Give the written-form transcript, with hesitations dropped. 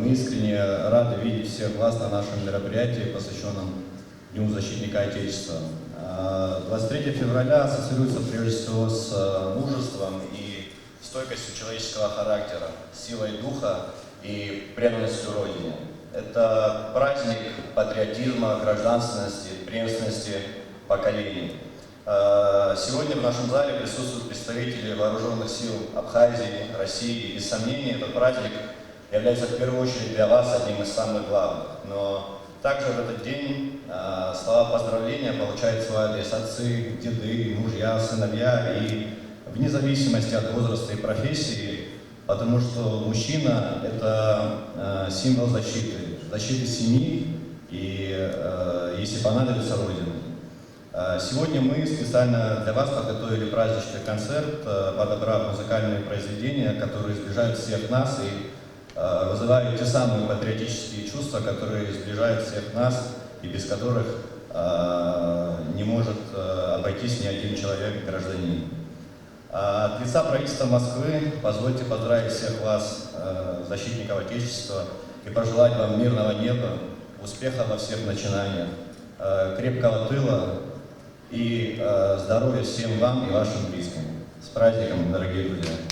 Мы искренне рады видеть всех вас на нашем мероприятии, посвященном Дню защитника Отечества. 23 февраля ассоциируется прежде всего с мужеством и стойкостью человеческого характера, силой духа и преданностью Родине. Это праздник патриотизма, гражданственности, преемственности поколений. Сегодня в нашем зале присутствуют представители вооруженных сил Абхазии, России. Без сомнения, этот праздник является в первую очередь для вас одним из самых главных. Но также в этот день слова поздравления получают свой адрес отцы, деды, мужья, сыновья, и вне зависимости от возраста и профессии, потому что мужчина – это символ защиты семьи и, если понадобится, Родины. Сегодня мы специально для вас подготовили праздничный концерт, подобрав музыкальные произведения, которые сближают всех нас и вызывают те самые патриотические чувства, которые сближают всех нас и без которых не может обойтись ни один человек, гражданин. От лица правительства Москвы позвольте поздравить всех вас, защитников Отечества, и пожелать вам мирного неба, успеха во всех начинаниях, крепкого тыла и здоровья всем вам и вашим близким. С праздником, дорогие друзья!